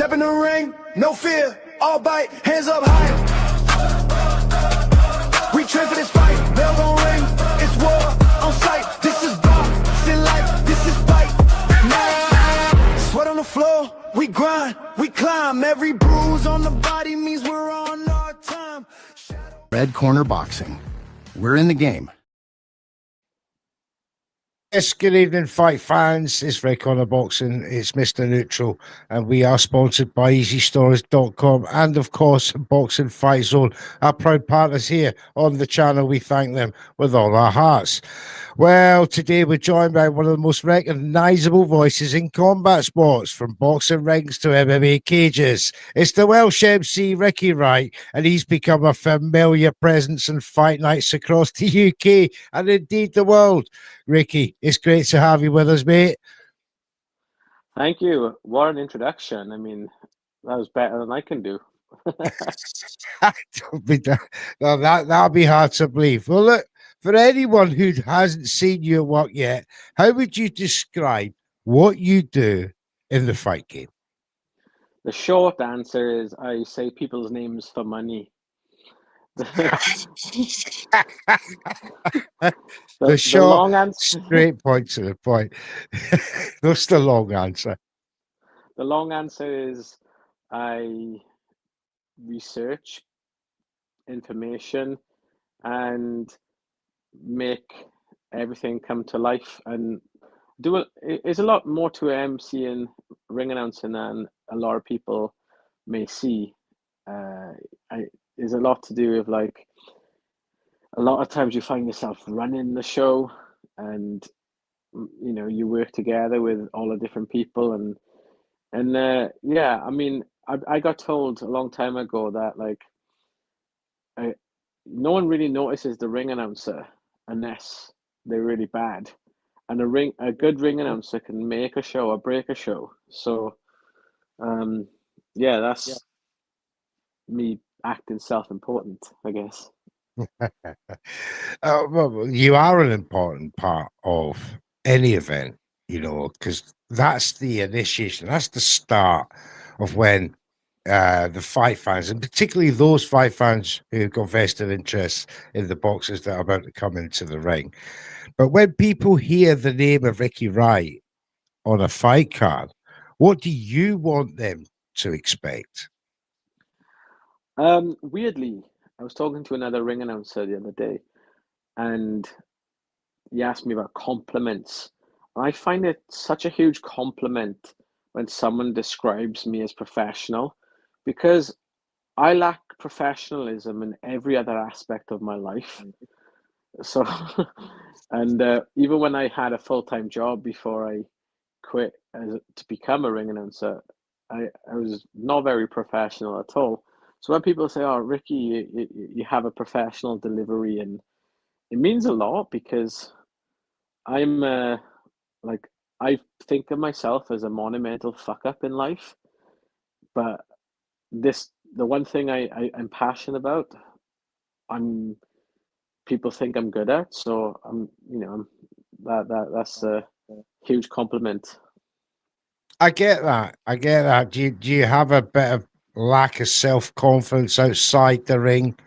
Step in the ring, no fear, all bite, hands up high. We train for this fight, bell gon' ring, it's war on sight. This is boxing life, this is fight night. Sweat on the floor, we grind, we climb. Every bruise on the body means we're on our time. Red Corner Boxing. We're in the game. Yes, good evening, fight fans. It's Red Corner Boxing. It's Mr. Neutral, and we are sponsored by EasyStories.com and, of course, Boxing Fight Zone. Our proud partners here on the channel. We thank them with all our hearts. Well, today we're joined by one of the most recognisable voices in combat sports, from boxing rings to MMA cages. It's the Welsh MC, Ricky Wright, and he's become a familiar presence in fight nights across the UK and indeed the world. Ricky, it's great to have you with us, mate. Thank you. What an introduction. I mean, that was better than I can do. No, that'll be hard to believe. Well, look, for anyone who hasn't seen you at work yet, how would you describe what you do in the fight game? The short answer is I say people's names for money. The short, long answer, straight point to the point. That's the long answer. The long answer is I research information and make everything come to life, and it's a lot more to MC and ring announcing than a lot of people may see. There's a lot to do with, like, a lot of times you find yourself running the show, and you know, you work together with all the different people, and yeah, I mean, I got told a long time ago that, like, no one really notices the ring announcer unless they're really bad, and a good ring announcer can make a show or break a show. So yeah, that's me acting self-important, I guess. Well, you are an important part of any event, you know, because that's the initiation, that's the start of when the fight fans, and particularly those fight fans who've got vested interests in the boxers that are about to come into the ring. But when people hear the name of Ricky Wright on a fight card, what do you want them to expect? Weirdly, I was talking to another ring announcer the other day, and he asked me about compliments. I find it such a huge compliment when someone describes me as professional, because I lack professionalism in every other aspect of my life. So, and even when I had a full-time job before I quit to become a ring announcer, I was not very professional at all. So when people say, "Oh, Ricky, you have a professional delivery," and it means a lot, because I'm like, I think of myself as a monumental fuck up in life, but the one thing I'm passionate about, people think I'm good at. So that's a huge compliment. I get that. I get that. Do you have a bit of lack of self-confidence outside the ring?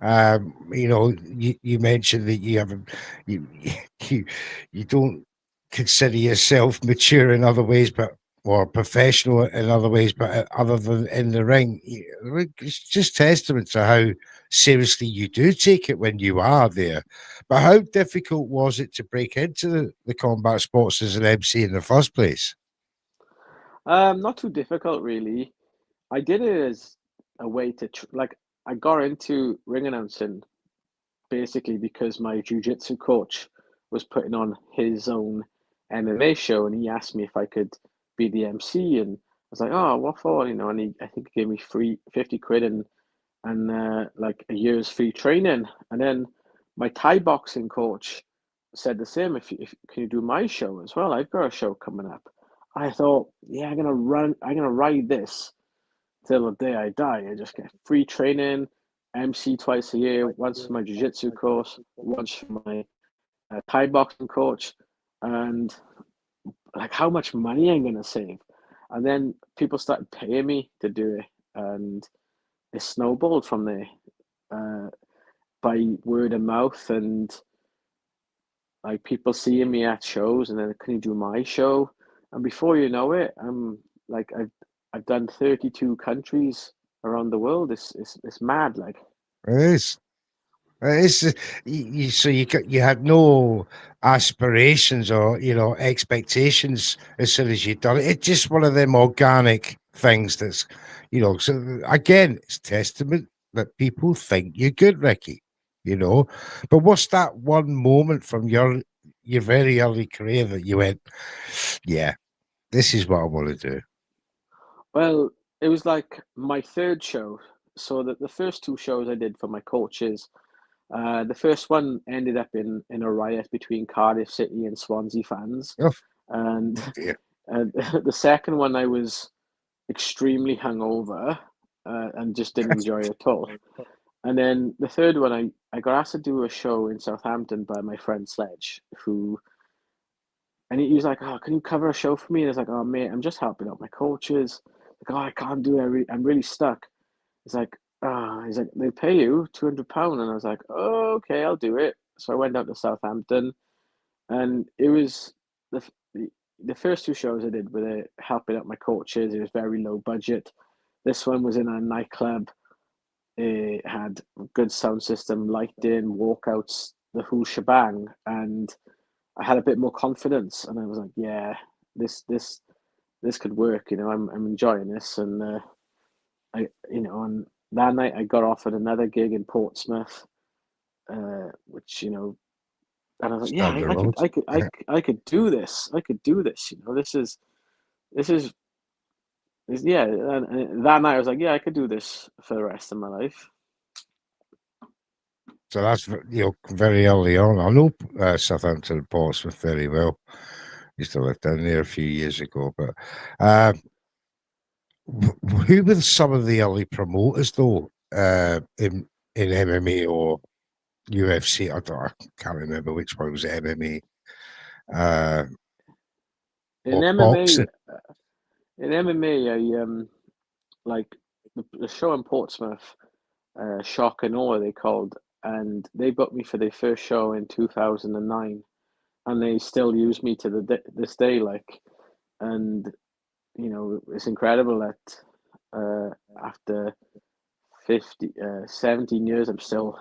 You know, you mentioned that you you you don't consider yourself mature in other ways, but or professional in other ways, but other than in the ring, it's just testament to how seriously you do take it when you are there. But how difficult was it to break into the combat sports as an MC in the first place? Not too difficult, really. I did it as a way to like, I got into ring announcing basically because my jiu-jitsu coach was putting on his own MMA show, and he asked me if I could be the MC, and I was like, "Oh, what for?" You know, and I think he gave me free 50 quid and like a year's free training. And then my Thai boxing coach said the same. If can you do my show as well? I've got a show coming up. I thought, yeah, I'm gonna ride this till the day I die. I just get free training, MC twice a year, once for my jiu-jitsu course, once for my Thai boxing coach, and like, how much money I'm gonna save. And then people started paying me to do it, and it snowballed from there, uh, by word of mouth, and like people seeing me at shows, and then can you do my show? And before you know it, I'm like I've done 32 countries around the world. It's mad, like. It is. It's so you had no aspirations or expectations as soon as you'd done it. It's just one of them organic things that's So again, it's testament that people think you're good, Ricky. But what's that one moment from your very early career that you went, yeah, this is what I want to do? Well, it was like my third show. So the first two shows I did for my coaches, the first one ended up in a riot between Cardiff City and Swansea fans, Oh and dear, and the second one I was extremely hungover, and just didn't enjoy it at all. And then the third one, I got asked to do a show in Southampton by my friend Sledge, and he was like, "Oh, can you cover a show for me?" And I was like, "Oh, mate, I'm just helping out my coaches." Like, "Oh, I can't do it. I'm really stuck." He's like, he's like, "They pay you £200," and I was like, "Oh, okay, I'll do it." So I went out to Southampton, and it was the first two shows I did were helping out my coaches. It was very low budget. This one was in a nightclub. It had good sound system, lighting, walkouts, the whole shebang, and I had a bit more confidence, and I was like, "Yeah, this could work." I'm enjoying this, and and that night I got offered another gig in Portsmouth, which and I was it's like, "Yeah, down the road. I could do this. I could do this. This is yeah." And that night I was like, "Yeah, I could do this for the rest of my life." So that's very early on. I know Southampton and Portsmouth very well. Used to live down there a few years ago. But uh, who were some of the early promoters though in MMA or UFC? I can't remember which one was MMA In or MMA, boxing. in MMA, like the show in Portsmouth, Shock and Awe they called, and they booked me for their first show in 2009, and they still use me to this day, like, and it's incredible that after 17 years, I'm still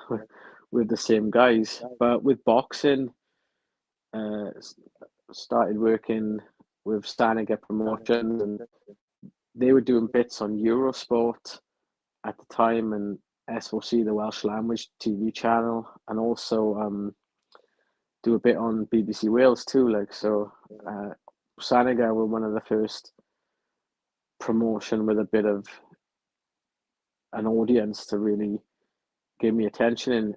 with the same guys. But with boxing, started working with Staniger Promotions, and they were doing bits on Eurosport at the time, and SOC, the Welsh language TV channel, and also do a bit on BBC Wales too. Like, so, Staniger were one of the first promotion with a bit of an audience to really give me attention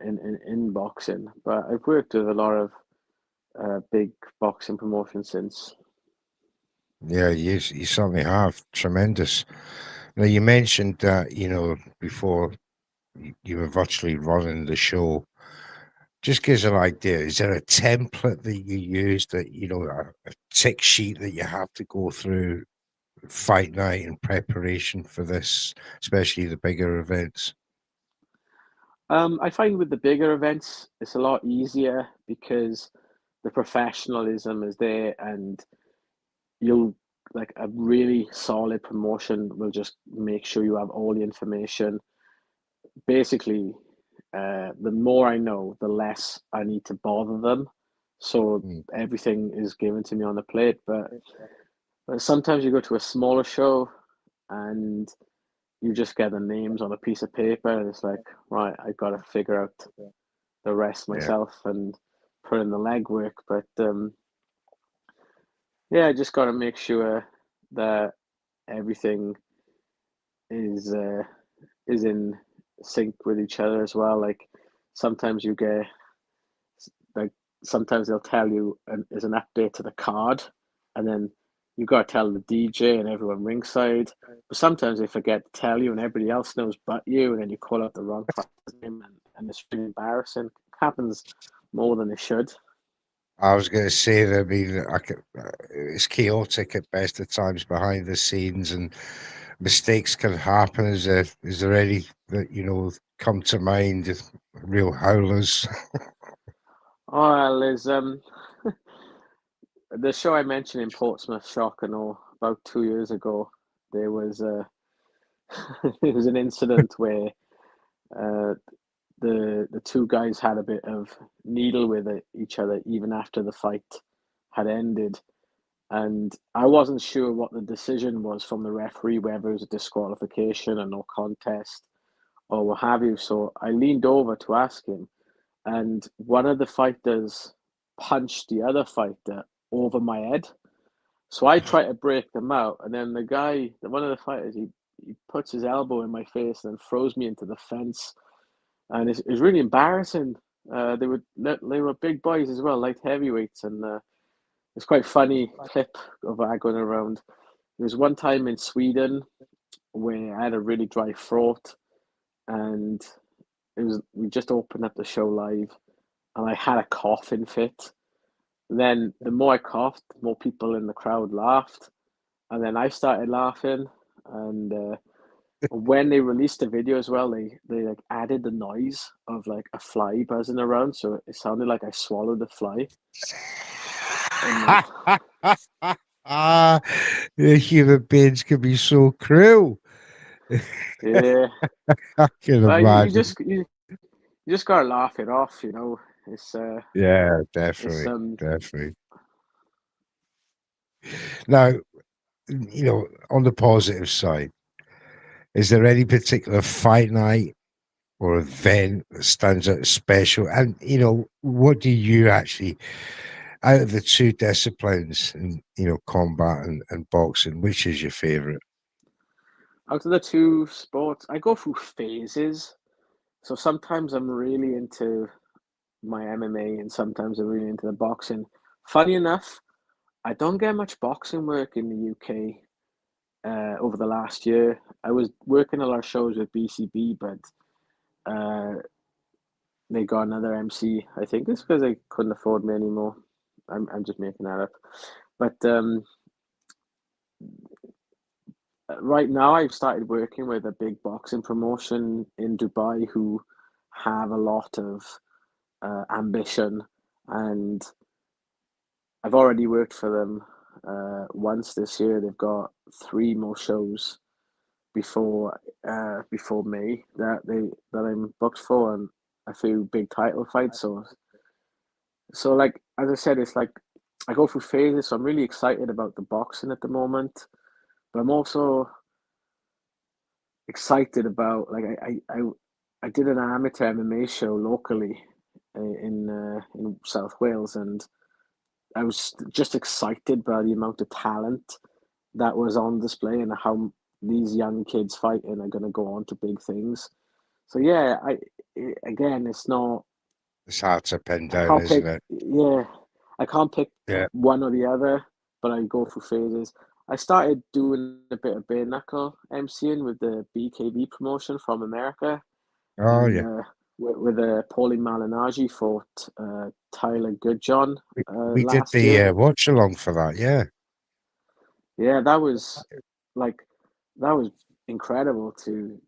in boxing. But I've worked with a lot of big boxing promotions since. Yeah, you certainly have. Tremendous. Now you mentioned that before you were virtually running the show. Just gives an idea. Is there a template that you use that a tick sheet that you have to go through fight night in preparation for this, especially the bigger events? I find with the bigger events, it's a lot easier because the professionalism is there, and you'll like a really solid promotion will just make sure you have all the information. Basically, the more I know, the less I need to bother them. So Mm. everything is given to me on the plate. But sometimes you go to a smaller show and you just get the names on a piece of paper, and it's like, right, I got to figure out the rest Yeah, myself and put in the legwork. But yeah, I just got to make sure that everything is uh, is in sync with each other as well. Like sometimes you get like sometimes they'll tell you as an update to the card, and then you got to tell the DJ and everyone ringside. But sometimes they forget to tell you, and everybody else knows but you, and then you call out the wrong fighter's name, and it's really embarrassing. It happens more than it should. I was going to say that. I mean, it's chaotic at best at times behind the scenes, and mistakes can happen. Is there any that come to mind? Real howlers. Oh, well, there's the show I mentioned in Portsmouth, Shock and all, about 2 years ago. There was there was an incident where uh, the two guys had a bit of needle with each other even after the fight had ended, and I wasn't sure what the decision was from the referee, whether it was a disqualification and no contest or what have you. So I leaned over to ask him, and one of the fighters punched the other fighter over my head. So I try to break them out, and then one of the fighters, he puts his elbow in my face and throws me into the fence, and it's really embarrassing. They were big boys as well, light heavyweights, and it's quite funny clip of that going around. There was one time in Sweden where I had a really dry throat, and we just opened up the show live, and I had a coughing fit. Then the more I coughed, the more people in the crowd laughed, and then I started laughing. And when they released the video as well, they like added the noise of like a fly buzzing around, so it sounded like I swallowed a fly. And Ah, the human beings can be so cruel. yeah, I can well, you imagine. just you, you just gotta laugh it off, you know. It's uh, Yeah, it's definitely, definitely. Now, on the positive side, is there any particular fight night or event that stands out as special? And what do you actually, out of the two disciplines, and combat and boxing, which is your favorite? out of the two sports, I go through phases. So sometimes I'm really into my MMA, and sometimes I'm really into the boxing. Funny enough, I don't get much boxing work in the UK over the last year. I was working a lot of shows with BCB, but uh, they got another MC. I think it's because they couldn't afford me anymore. I'm just making that up. But right now, I've started working with a big boxing promotion in Dubai who have a lot of ambition, and I've already worked for them once this year. They've got three more shows before May that I'm booked for, and a few big title fights. So like as I said, it's like I go through phases. So I'm really excited about the boxing at the moment, but I'm also excited about like I did an amateur MMA show locally in South Wales, and I was just excited by the amount of talent that was on display and how these young kids fighting are going to go on to big things. So yeah, again, it's not. It's hard to pin I down, can't isn't pick. it? Yeah, I can't pick Yeah. one or the other, but I go through phases. I started doing a bit of bare knuckle MCing with the BKB promotion from America, Oh, and yeah. with Paulie Malignaggi fought Tyler Goodjohn We did last the year. watch along for that. Yeah. Yeah, that was like that was incredible to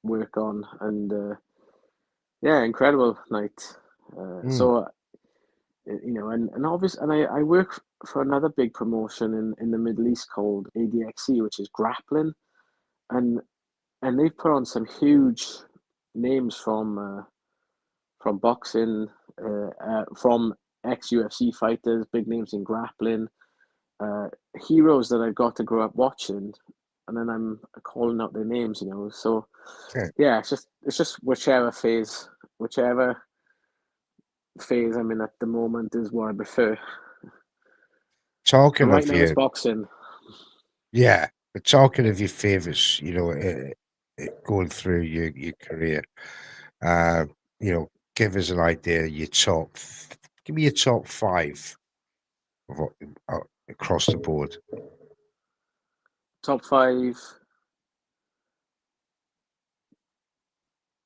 work on, and yeah, incredible night. Mm. So and obviously, and I work for another big promotion in the Middle East called ADXC, which is grappling, and they've put on some huge names from boxing, from ex UFC fighters, big names in grappling, uh, heroes that I got to grow up watching, and then I'm calling out their names, So Yeah. yeah, it's just whichever phase I'm in at the moment is what I prefer. But Talking right of now it's you, boxing. yeah, but talking of your favorites, going through your career, uh, give us an idea. Give me your top five of across the board. Top five,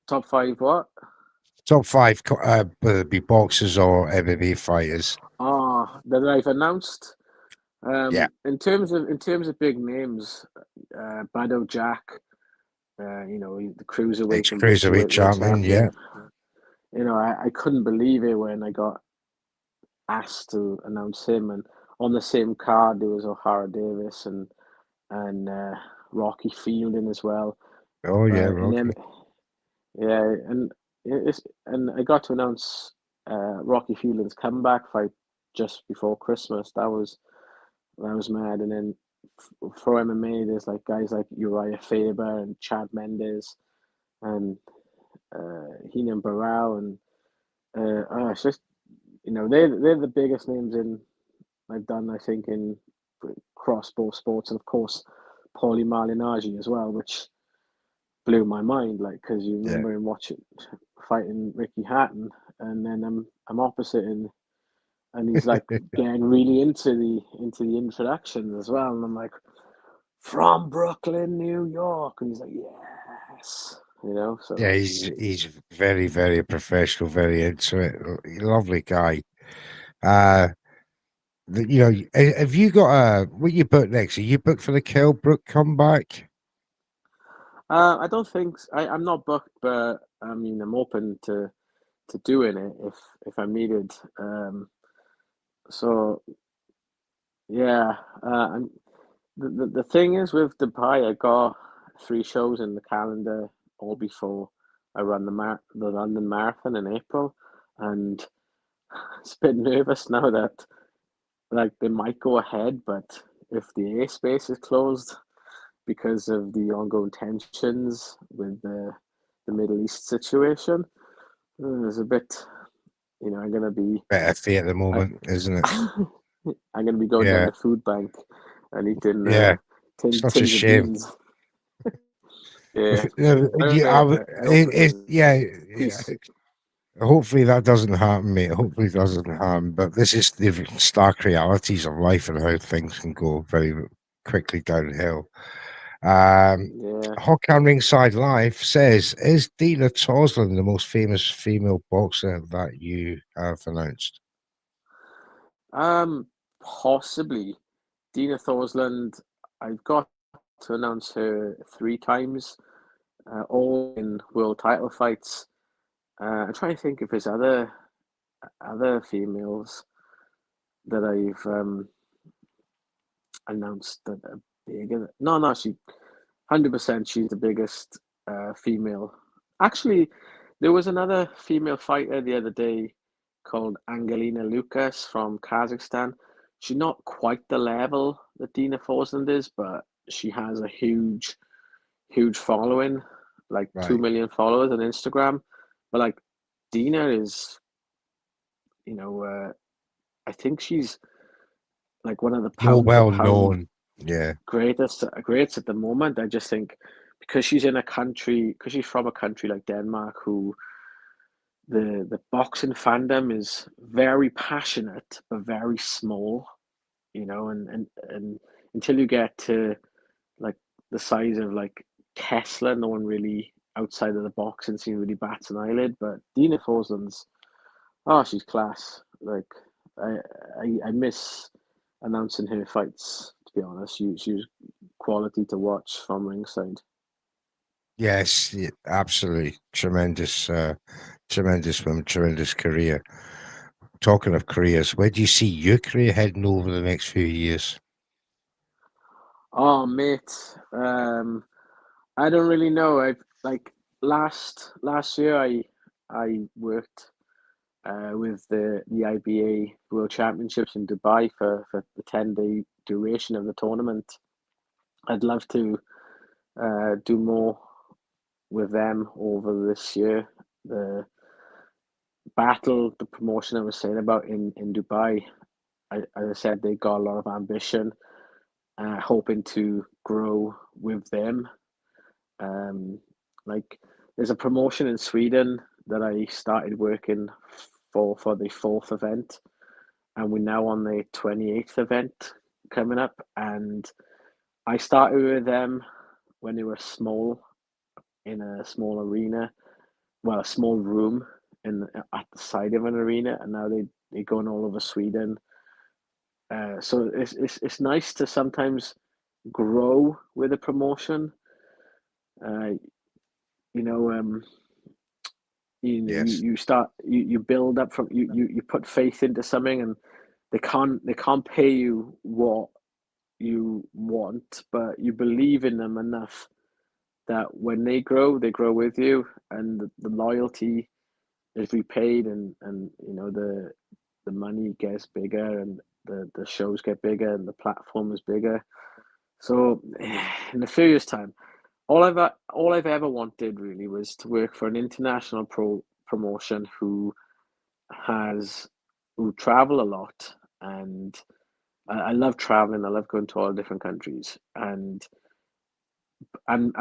top five what? Top five, whether it be boxers or MMA fighters. That I've announced. Yeah, In terms of big names, Bado Jack, the cruiserweight and ex-cruiserweight welterweight champion. Yeah. champion. I couldn't believe it when I got asked to announce him, and on the same card there was O'Hara Davis and Rocky Fielding as well. Oh yeah, But in Rocky. M, yeah, and I got to announce Rocky Fielding's comeback fight just before Christmas. That was mad. And then for MMA, there's like guys like Uriah Faber and Chad Mendes and Heenan Barrow and it's just they're the biggest names in I've done, I think, in cross both sports, and of course Paulie Malignaggi as well, which blew my mind. Like, because you Yeah. remember him watching fighting Ricky Hatton, and then I'm opposite, and he's like getting really into the introductions as well, and I'm like, from Brooklyn, New York, and he's like, yes, Yeah, so he's very, very professional, very into it. Lovely guy. Uh, have you got what you booked next? Are you booked for the Kell Brook comeback? I don't think I'm not booked, but I mean I'm open to doing it if I'm needed. So yeah, and the thing is with Dubai, I got 3 shows in the calendar all before I run the London Marathon in April, and it's a bit nervous now that like they might go ahead, but if the airspace is closed because of the ongoing tensions with the Middle East situation, there's a bit. I'm gonna be Better fee at the I, moment, isn't it? I'm gonna be going down Yeah, the food bank and eating yeah. Such a tins of shame. beans. Yeah, No, I don't know. I hope it doesn't. yeah, yeah. Peace. Hopefully that doesn't happen, mate. Hopefully it doesn't happen. But this is the stark realities of life and how things can go very quickly downhill. Yeah. Hawk Ringside Live says, is Dina Toslin the most famous female boxer that you have announced? Possibly Dina Thorsland. I've got to announce her 3 times, all in world title fights. I'm trying to think if there's other females that I've announced that are bigger. No, 100%. She's the biggest female. Actually, there was another female fighter the other day called Angelina Lucas from Kazakhstan. She's not quite the level that Dina Forsland is, but she has a huge, huge following, like 2 Right. million followers on Instagram. But like Dina is, I think she's like one of the More pound for well pound known. Yeah. greats at the moment. I just think because she's from a country like Denmark, who the boxing fandom is very passionate but very small, and until you get to like the size of like Tesla, no one really outside of the boxing scene really bats an eyelid. But Dina Forsland's, oh, she's class. Like I I miss announcing her fights. To be honest, she was quality to watch from ringside. Yes, yeah, absolutely. Tremendous, tremendous woman, tremendous career. Talking of careers, where do you see your career heading over the next few years? Oh, mate, I don't really know. I like last year I worked with the IBA World Championships in Dubai for the 10-day duration of the tournament. I'd love to do more with them over this year. The promotion I was saying about in Dubai, as I said, they got a lot of ambition, hoping to grow with them. Um, like there's a promotion in Sweden that I started working for the fourth event, and we're now on the 28th event coming up. And I started with them when they were small in a small arena, well, a small room at the side of an arena, and now they're going all over Sweden. So it's nice to sometimes grow with a promotion. Uh, you know, Yes. you start you build up from you put faith into something, and they can't pay you what you want, but you believe in them enough that when they grow with you, and the loyalty is repaid, and the money gets bigger, and the shows get bigger, and the platform is bigger. So in a few years' time, all I've ever wanted really was to work for an international promotion has who travel a lot, and I love traveling. I love going to all different countries, and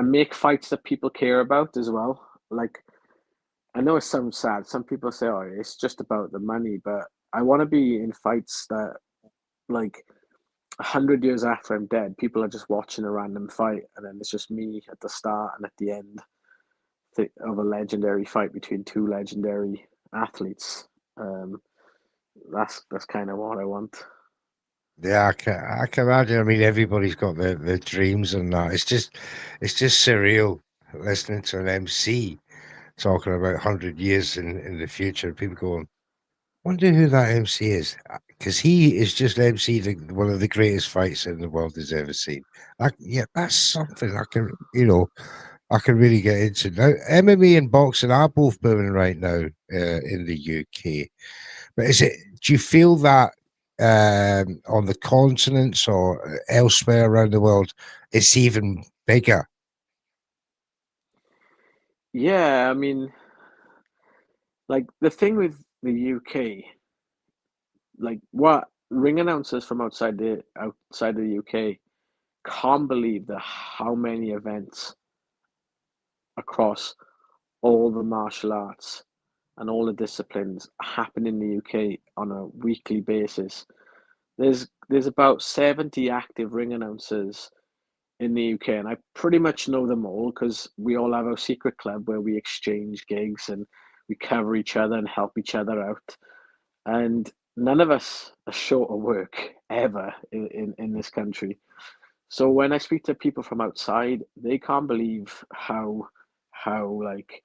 make fights that people care about as well. Like, I know it sounds sad. Some people say, "Oh, it's just about the money," but I want to be in fights that, like, 100 years after I'm dead, people are just watching a random fight, and then it's just me at the start and at the end of a legendary fight between two legendary athletes. Um, that's kind of what I want. Yeah, I can imagine. I mean, everybody's got their dreams and that. It's just surreal listening to an MC talking about 100 years in the future. People going, wonder who that MC is, because he is just MC one of the greatest fights in the world has ever seen. Yeah, that's something I can really get into now. MMA and boxing are both booming right now in the UK. But do you feel that on the continents or elsewhere around the world, it's even bigger? Yeah, I mean, like the thing with the UK, like what ring announcers from outside the UK can't believe that how many events across all the martial arts and all the disciplines happen in the UK on a weekly basis. There's about 70 active ring announcers in the UK, and I pretty much know them all because we all have our secret club where we exchange gigs and we cover each other and help each other out. And none of us are short of work ever in this country. So when I speak to people from outside, they can't believe how like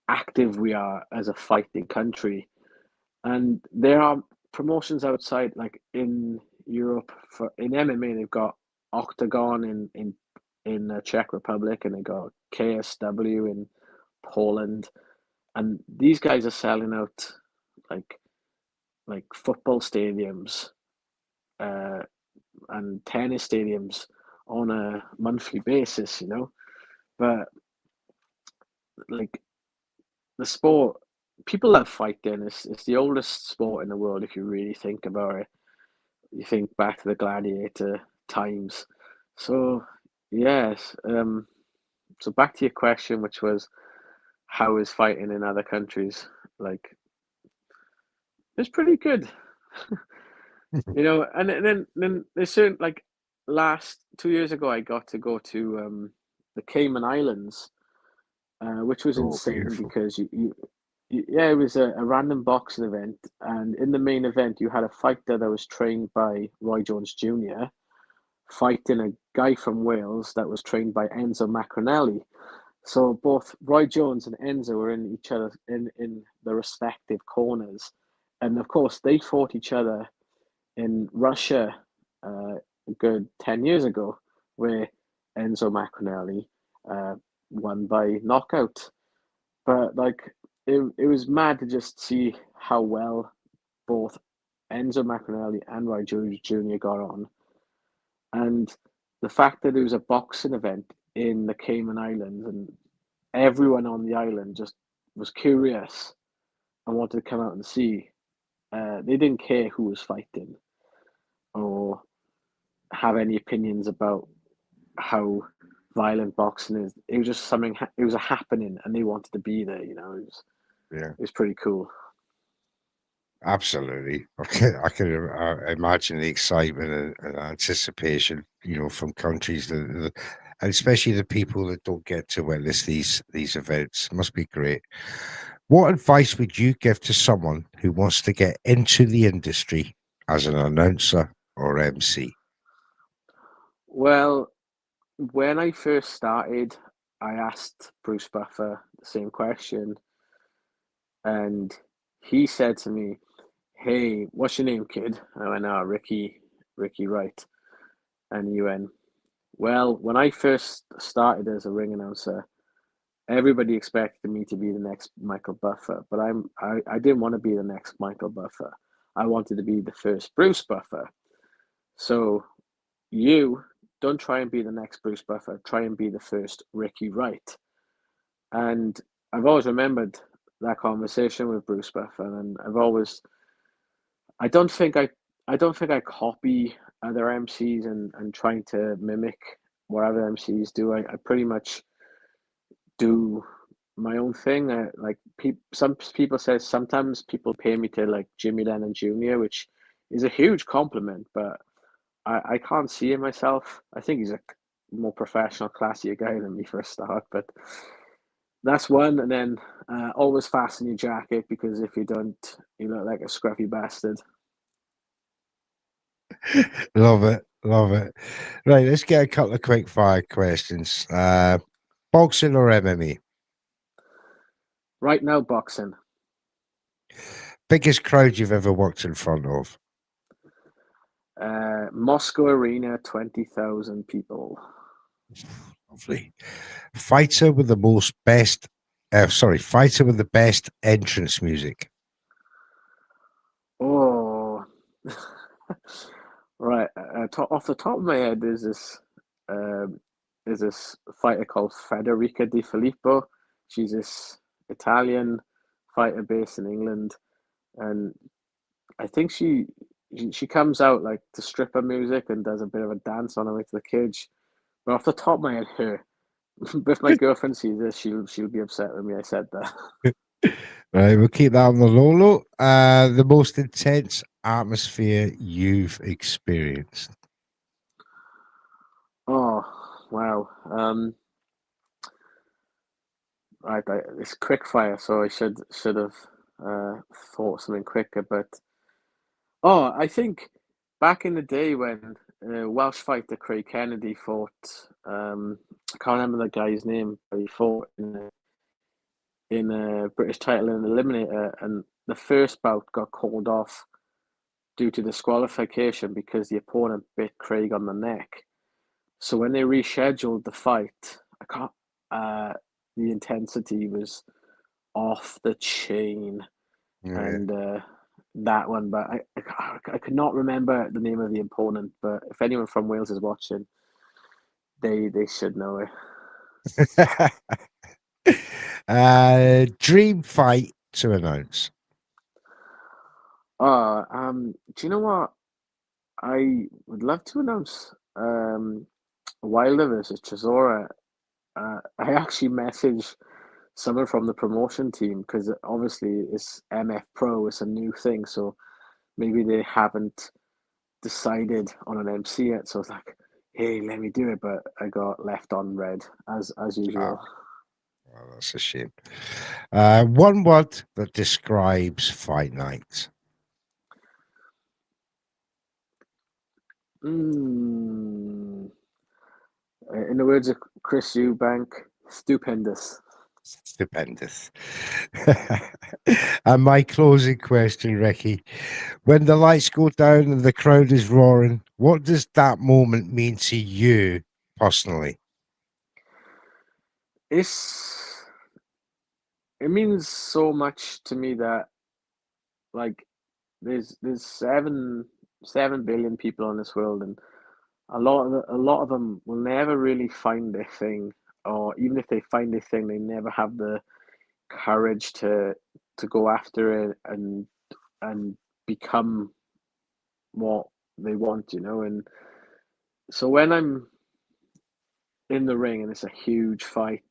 active we are as a fighting country. And there are promotions outside, like in Europe for in MMA, they've got Octagon in the Czech Republic, and they got KSW in Poland, and these guys are selling out like football stadiums uh, and tennis stadiums on a monthly basis, But like the sport, people love fighting. It's the oldest sport in the world if you really think about it. You think back to the gladiator times. So yes, so back to your question, which was how is fighting in other countries? Like, it's pretty good. And then there's certain, like, last 2 years ago I got to go to the Cayman Islands, which was Oh, insane beautiful. because yeah, it was a random boxing event, and in the main event you had a fighter that was trained by Roy Jones Jr. fighting a guy from Wales that was trained by Enzo Macronelli. So both Roy Jones and Enzo were in each other in the respective corners, and of course they fought each other in Russia a good 10 years ago, where Enzo Macronelli uh, won by knockout. But like it was mad to just see how well both Enzo Macronelli and Roy Jones Jr. got on, and the fact that it was a boxing event in the Cayman Islands, and everyone on the island just was curious and wanted to come out and see. They didn't care who was fighting or have any opinions about how violent boxing is. It was just something. It was a happening, and they wanted to be there. Yeah, It was pretty cool. absolutely. I can imagine the excitement and anticipation, from countries and especially the people that don't get to witness these events. Must be great. What advice would you give to someone who wants to get into the industry as an announcer or MC? Well, when I first started, I asked Bruce Buffer the same question, and he said to me, "Hey, what's your name, kid?" I went, "Ah, Ricky Wright." And he went, "Well, when I first started as a ring announcer, everybody expected me to be the next Michael Buffer, but I didn't want to be the next Michael Buffer. I wanted to be the first Bruce Buffer. So you don't try and be the next Bruce Buffer. Try and be the first Ricky Wright." And I've always remembered that conversation with Bruce Buffer, and I don't think I don't think I copy other MCs and trying to mimic what other MCs do. I pretty much do my own thing. Some people say sometimes people pay me to like Jimmy Lennon Jr., which is a huge compliment, but I can't see it myself. I think he's a more professional, classier guy than me for a start, but that's one. And then always fasten your jacket because if you don't, you look like a scruffy bastard. Love it. Love it. Right, let's get a couple of quick fire questions. Boxing or MMA? Right now, boxing. Biggest crowd you've ever worked in front of? Moscow Arena, 20,000 people. Lovely. Fighter with the most best, fighter with the best entrance music. Oh, right. Off the top of my head, there's this fighter called Federica Di Filippo. She's this Italian fighter based in England, and I think she comes out like to stripper music and does a bit of a dance on her way to the cage. But off the top of my head, her. If my girlfriend sees this, she'll be upset with me. I said that. Right, we'll keep that on the low low. The most intense atmosphere you've experienced. Oh, wow. Right, it's quick fire, so I should have thought something quicker. But oh, I think back in the day when Welsh fighter Craig Kennedy fought, I can't remember the guy's name, but he fought in a British title in Eliminator, and the first bout got called off due to disqualification because the opponent bit Craig on the neck. So when they rescheduled the fight, I can't. The intensity was off the chain, Yeah. and that one. But I could not remember the name of the opponent. But if anyone from Wales is watching, they should know it. Dream fight to announce. Oh, do you know what? I would love to announce Wilder versus Chisora. I actually messaged someone from the promotion team because obviously it's MF Pro, it's a new thing, so maybe they haven't decided on an MC yet. So it's like, hey, let me do it, but I got left on red as usual. Ah, well, that's a shame. One word that describes fight night. Mm. In the words of Chris Eubank, stupendous. Stupendous. And my closing question, Ricky. When the lights go down and the crowd is roaring, what does that moment mean to you personally? It's it means so much to me that like there's 7 billion people on this world, and a lot of them will never really find their thing, or even if they find their thing, they never have the courage to go after it and become what they want, and so when I'm in the ring and it's a huge fight,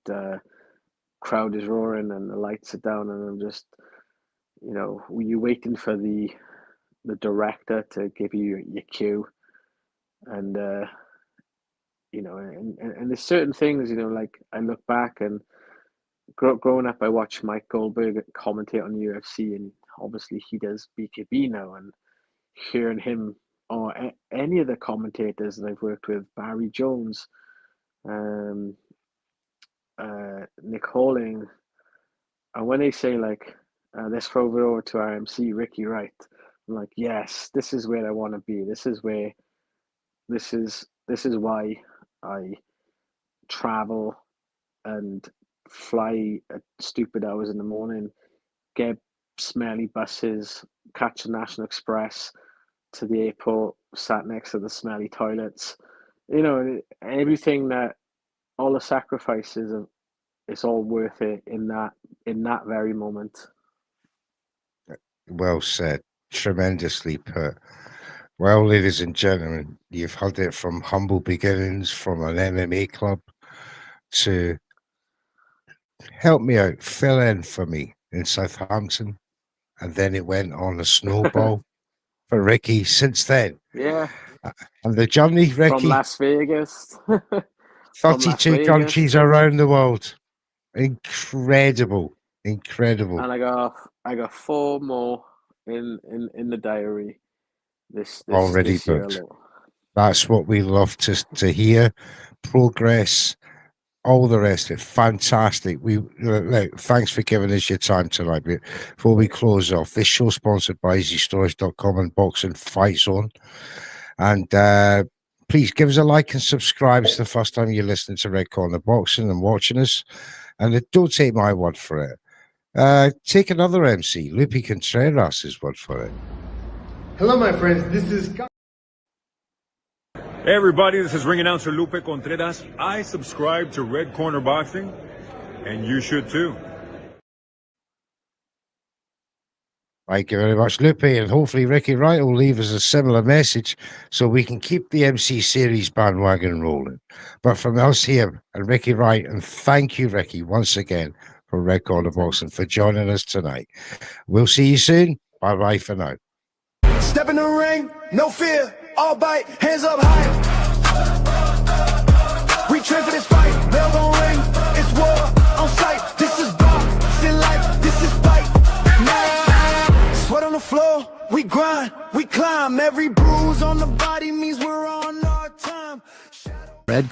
crowd is roaring and the lights are down, and I'm just, you waiting for the director to give you your cue, and and there's certain things, like I look back and growing up, I watched Mike Goldberg commentate on UFC, and obviously he does BKB now. And hearing him or any of the commentators that I've worked with, Barry Jones, Nick Halling, and when they say like, let's throw it over to our MC Ricky Wright, I'm like, yes, this is where I want to be. This is why I travel and fly at stupid hours in the morning, get smelly buses, catch the National Express to the airport, sat next to the smelly toilets. Everything that, all the sacrifices of, it's all worth it in that very moment. Well said. Tremendously put. Well, ladies and gentlemen, you've heard it from humble beginnings from an MMA club to help me out, fill in for me in Southampton. And then it went on a snowball for Ricky since then. Yeah. And the journey, Ricky, from Las Vegas. 32 countries around the world. Incredible. And I got 4 more in the diary. This already this year booked. alone. That's what we love to hear. Progress, all the rest of it. Fantastic. Thanks for giving us your time tonight. Before we close off, this show sponsored by EasyStorage.com and Boxing Fight Zone. And please give us a like and subscribe. It's the first time you're listening to Red Corner Boxing and watching us. And don't take my word for it. Take another MC, Lupe Contreras' word for it. Hello, my friends. This is... Hey everybody, this is ring announcer Lupe Contreras. I subscribe to Red Corner Boxing, and you should too. Thank you very much, Lupe, and hopefully Ricky Wright will leave us a similar message so we can keep the MC series bandwagon rolling. But from us here and Ricky Wright, and thank you, Ricky, once again for Red Corner Boxing for joining us tonight. We'll see you soon. Bye-bye for now. Step in the ring, no fear, all bite, hands up high. We train for this fight, bell gon' ring, it's war on sight. This is boxing life, this is fight night. Sweat on the floor, we grind, we climb. Every bruise on the body means we're on our time. Red